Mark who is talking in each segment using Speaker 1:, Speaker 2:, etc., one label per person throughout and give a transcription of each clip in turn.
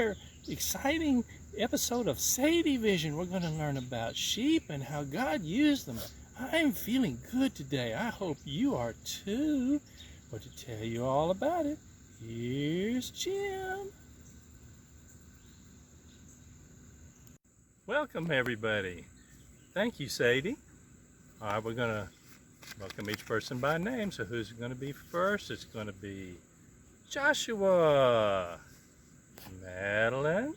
Speaker 1: another exciting episode of Sadie Vision. We're going to learn about sheep and how God used them. I'm feeling good today. I hope you are too. But to tell you all about it, here's Jim. Welcome everybody. Thank you, Sadie. All right, we're going to welcome each person by name. So who's going to be first? It's going to be Joshua, Madeline,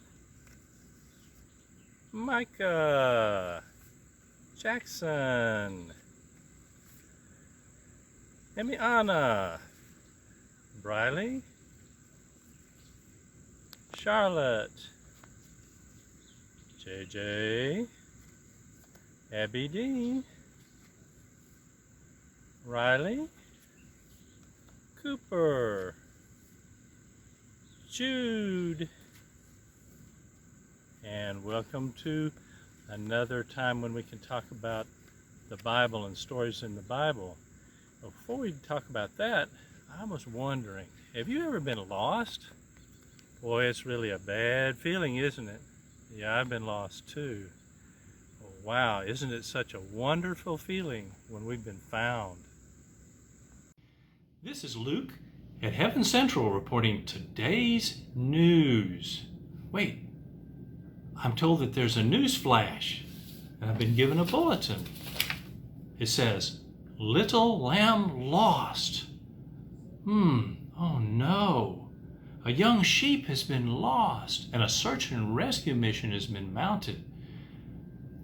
Speaker 1: Micah, Jackson, Emiana, Briley, Charlotte, JJ, Abby Dean, Riley, Cooper, Jude, and welcome to another time when we can talk about the Bible and stories in the Bible. Before we talk about that, I was wondering, have you ever been lost? Boy, it's really a bad feeling, isn't it? Yeah, I've been lost too. Wow, isn't it such a wonderful feeling when we've been found? This is Luke at Heaven Central reporting today's news. Wait, I'm told that there's a news flash, and I've been given a bulletin. It says, "Little lamb lost." Oh no. A young sheep has been lost, and a search and rescue mission has been mounted.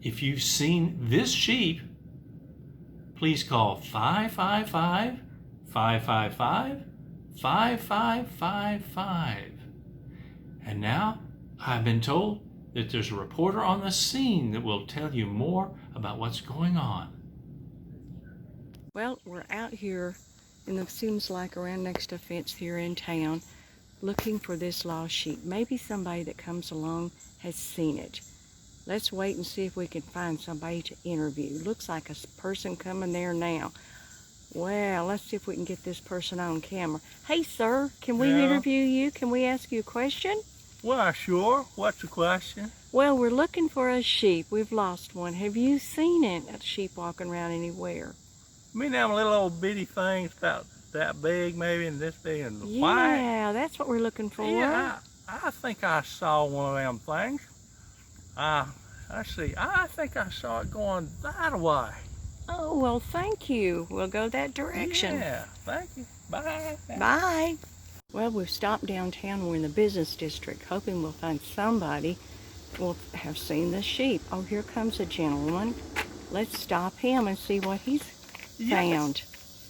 Speaker 1: If you've seen this sheep, please call 555-555-5555. And now I've been told that there's a reporter on the scene that will tell you more about what's going on.
Speaker 2: Well, we're out here in the seems like around next to a fence here in town looking for this lost sheep. Maybe somebody that comes along has seen it. Let's wait and see if we can find somebody to interview. Looks like a person coming there now. Well, let's see if we can get this person on camera. Hey, sir, can we interview you? Can we ask you a question?
Speaker 1: Well, sure. What's the question?
Speaker 2: Well, we're looking for a sheep. We've lost one. Have you seen it, a sheep walking around anywhere?
Speaker 1: You mean them little old bitty things about that big maybe and this big and white?
Speaker 2: Yeah, that's what we're looking for.
Speaker 1: Yeah, I think I saw one of them things. Let's see. I think I saw it going that way.
Speaker 2: Oh, well, thank you. We'll go that direction.
Speaker 1: Yeah, thank you. Bye.
Speaker 2: Bye. Well, we've stopped downtown. We're in the business district, hoping we'll find somebody who will have seen the sheep. Oh, here comes a gentleman. Let's stop him and see what he's found.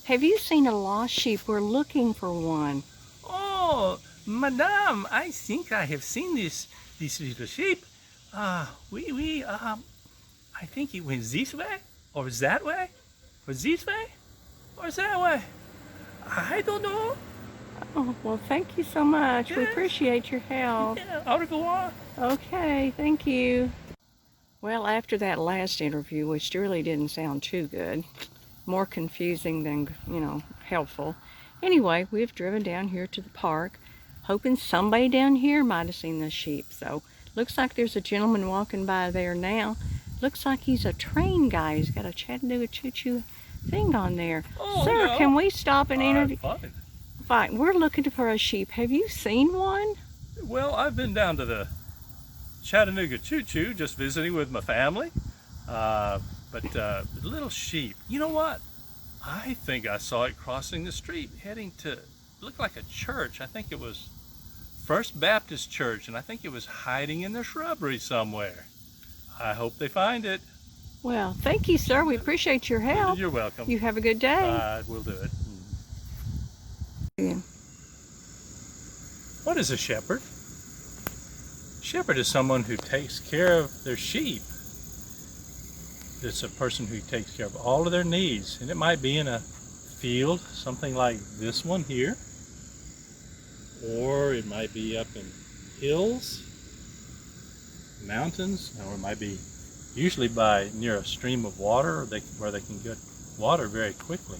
Speaker 2: Have you seen a lost sheep? We're looking for one.
Speaker 1: Oh, madame, I think I have seen this little sheep. I think it went this way, or that way, or this way, or that way. I don't know.
Speaker 2: Oh, well, thank you so much.
Speaker 1: Yes.
Speaker 2: We appreciate your help.
Speaker 1: Yeah, au revoir.
Speaker 2: Okay, thank you. Well, after that last interview, which really didn't sound too good, more confusing than, helpful. Anyway, we've driven down here to the park, hoping somebody down here might have seen the sheep. So, looks like there's a gentleman walking by there now. Looks like he's a train guy. He's got a Chattanooga choo-choo thing on there.
Speaker 1: Oh,
Speaker 2: Sir,
Speaker 1: no.
Speaker 2: can we stop and interview?
Speaker 1: Fine.
Speaker 2: Fine, we're looking for a sheep. Have you seen one?
Speaker 1: Well, I've been down to the Chattanooga choo-choo, just visiting with my family. But little sheep, you know what? I think I saw it crossing the street, heading to, looked like a church. I think it was First Baptist Church, and I think it was hiding in the shrubbery somewhere. I hope they find it.
Speaker 2: Well, thank you, sir. We appreciate your help.
Speaker 1: You're welcome.
Speaker 2: You have a good day.
Speaker 1: We'll do it.
Speaker 2: Yeah.
Speaker 1: What is a shepherd? Shepherd is someone who takes care of their sheep. It's a person who takes care of all of their needs, and it might be in a field, something like this one here, or it might be up in hills, mountains, or it might be usually near a stream of water where they can get water very quickly.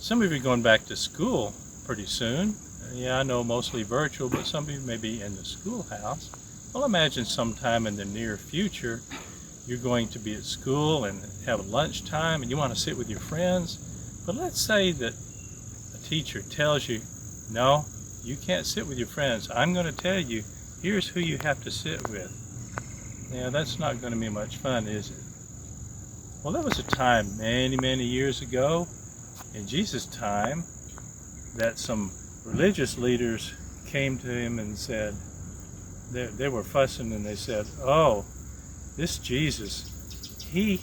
Speaker 1: Some of you are going back to school pretty soon. Yeah, I know mostly virtual, but some of you may be in the schoolhouse. Well, imagine sometime in the near future, you're going to be at school and have lunchtime and you want to sit with your friends. But let's say that a teacher tells you, no, you can't sit with your friends. I'm going to tell you, here's who you have to sit with. Yeah, that's not going to be much fun, is it? Well, there was a time many, many years ago, in Jesus' time, that some religious leaders came to him and said, they were fussing and they said, oh, this Jesus, he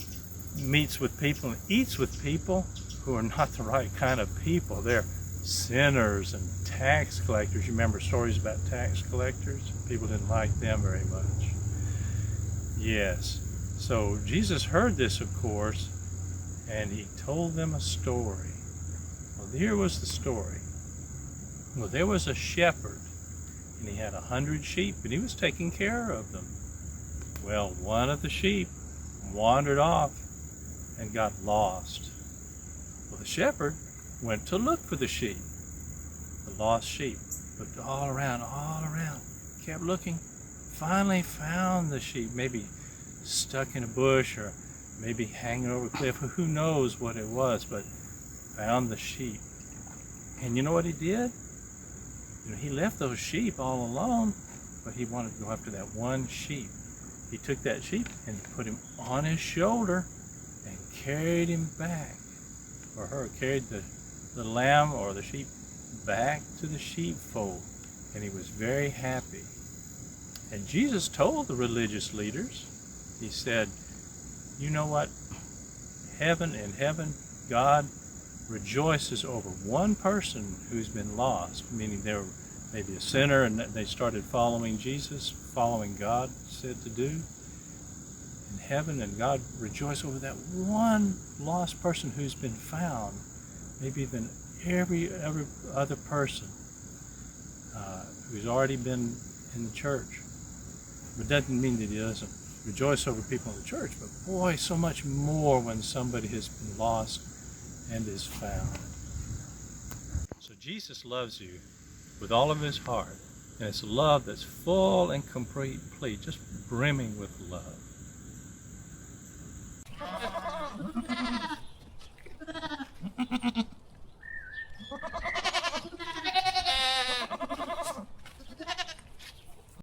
Speaker 1: meets with people and eats with people who are not the right kind of people. They're sinners and tax collectors. You remember stories about tax collectors? People didn't like them very much. Yes. So Jesus heard this, of course, and he told them a story. Well, here was the story. Well, there was a shepherd, and he had 100 sheep, and he was taking care of them. Well, one of the sheep wandered off and got lost. Well, the shepherd went to look for the sheep, the lost sheep. Looked all around, kept looking, finally found the sheep, maybe stuck in a bush or maybe hanging over a cliff, who knows what it was, but found the sheep. And you know what he did? You know, he left those sheep all alone, but he wanted to go after that one sheep. He took that sheep and he put him on his shoulder and carried him back, or her, carried the lamb or the sheep back to the sheepfold, and he was very happy. And Jesus told the religious leaders, he said, you know what? In heaven, God rejoices over one person who's been lost, meaning they were maybe a sinner and they started following Jesus, following God said to do. In heaven, and God rejoices over that one lost person who's been found, maybe even every other person who's already been in the church. But that doesn't mean that he doesn't rejoice over people in the church, but boy, so much more when somebody has been lost and is found. So Jesus loves you with all of his heart, and it's a love that's full and complete, just brimming with love.